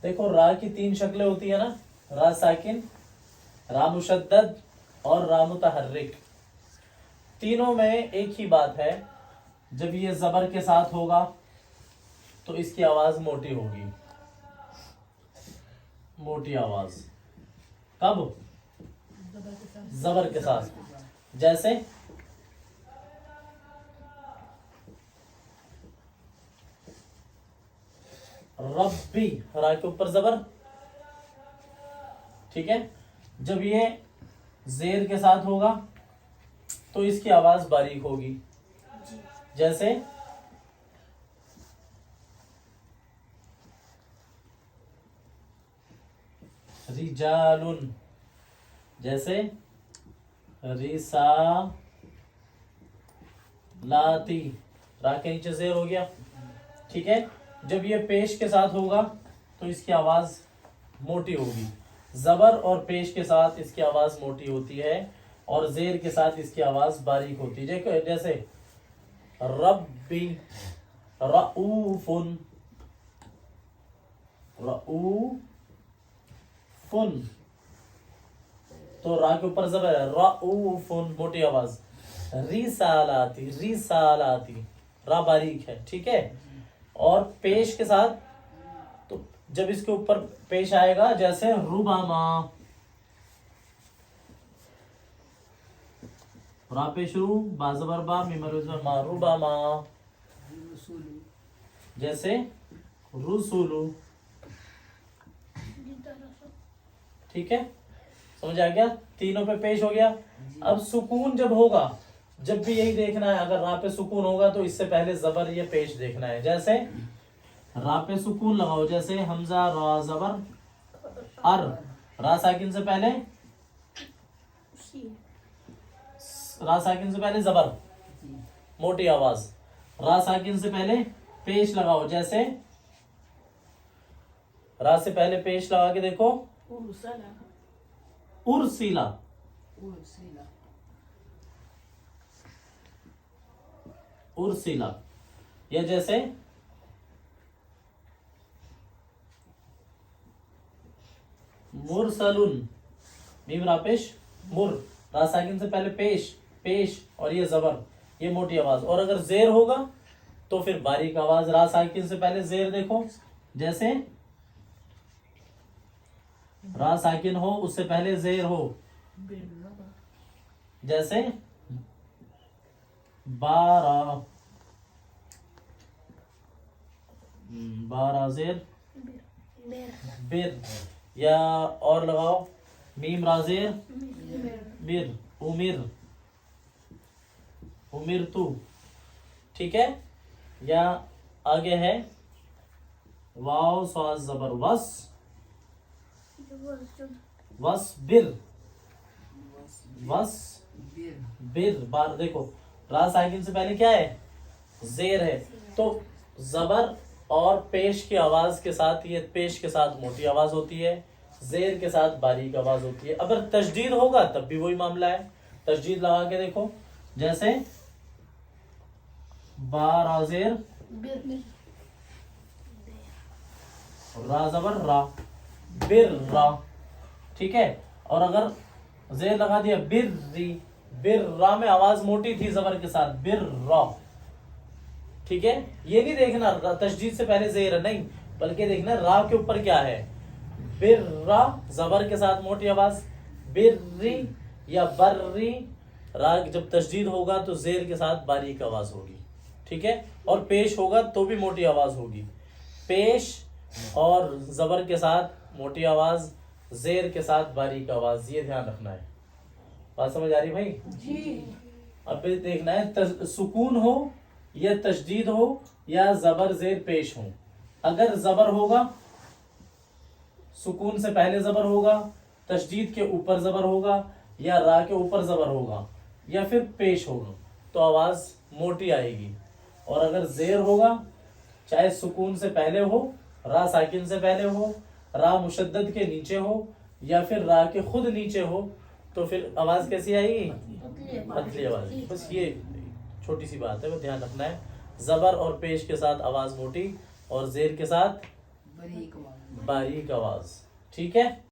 देखो را की 3 शक्लें होती है ना, را साकिन, را मुशद्दद और रा मुतहर्रिक। तीनों में एक ही बात है, जब ये जबर के साथ होगा तो इसकी आवाज मोटी होगी, मोटी आवाज। कब? जबर के साथ। जैसे रब्बी, रा के ऊपर जबर, ठीक है। जब ये जेर के साथ होगा तो इसकी आवाज बारीक होगी। जैसे रिजालुन, जैसे रिसा लाती, रा के नीचे जेर हो गया, ठीक है। जब ये पेश के साथ होगा तो इसकी आवाज मोटी होगी। जबर और पेश के साथ इसकी आवाज मोटी होती है और जेर के साथ इसकी आवाज बारीक होती है। जैसे रब्बी, रऊफुन, रऊफुन, तो रा के ऊपर जबर है, रऊफुन मोटी आवाज। रिसालाती, रिसालाती, रा बारीक है, ठीक है। और पेश के साथ तो जब इसके ऊपर पेश आएगा, जैसे रुबामा, रा पे शुरू, बाजबर बा, मीमर मा, रुबामा। जैसे रुसुलु, ठीक है, समझ आ गया? तीनों पे पेश हो गया। अब सुकून जब होगा, जब भी यही देखना है, अगर रा पे सुकून होगा तो इससे पहले जबर ये पेश देखना है। जैसे रा पे सुकून लगाओ, जैसे हमजा रा जबर अर, रा साकिन से पहले, रा साकिन से पहले जबर, मोटी आवाज। रा साकिन से पहले पेश लगाओ, जैसे रा से पहले पेश लगा के देखो, उर्सिला, उर्सिला। या जैसे मुरसलुन, मीम रा पेश, मुर, रा साकिन से पहले पेश, पेश और ये जबर, ये मोटी आवाज। और अगर जेर होगा तो फिर बारीक आवाज। रा साकिन से पहले जेर देखो, जैसे रा साकिन हो उससे पहले जेर हो, जैसे बारा, बारा जेर बिर। या और लगाओ, मीम राजेर बिर, उमिर, उमिर तू, ठीक है। या आगे है वाव स्वाद जबर वस, वस बिर, वस बिर। बार देखो, रा साकिन से पहले क्या है? जेर है, तो जबर और पेश की आवाज के साथ, ये पेश के साथ मोटी आवाज होती है, जेर के साथ बारीक आवाज होती है। अगर तशदीद होगा तब भी वही मामला है, तशदीद लगा के देखो, जैसे बाराजेर रा जबर रा, बिर रा, ठीक है। और अगर जेर लगा दिया बिर्री, बिर रा में आवाज मोटी थी जबर के साथ, बिर रा, ठीक है। ये नहीं देखना तशदीद से पहले जेर है, नहीं, बल्कि देखना रा के ऊपर क्या है, बिर्रा जबर के साथ मोटी आवाज, बिर्री या बर्री, रा जब तशदीद होगा तो जेर के साथ बारीक आवाज होगी, ठीक है। और पेश होगा तो भी मोटी आवाज होगी, पेश और जबर के साथ मोटी आवाज, जेर के साथ बारीक आवाज, ये ध्यान रखना है। बात समझ आ रही भाई जी? अब देखना है सुकून हो या तशदीद हो या जबर जेर पेश हो। अगर जबर होगा, सुकून से पहले जबर होगा, तशदीद के ऊपर जबर होगा, या रा के ऊपर जबर होगा, या फिर पेश होगा, तो आवाज मोटी आएगी। और अगर जेर होगा, चाहे सुकून से पहले हो, रा साकिन से पहले हो, रा मुशद्दद के नीचे हो, या फिर रा के खुद नीचे हो, तो फिर आवाज कैसी आएगी? पतली आवाज। बस ये छोटी सी बात है, वो ध्यान रखना है। जबर और पेश के साथ आवाज मोटी और जेर के साथ बारीक आवाज, ठीक है।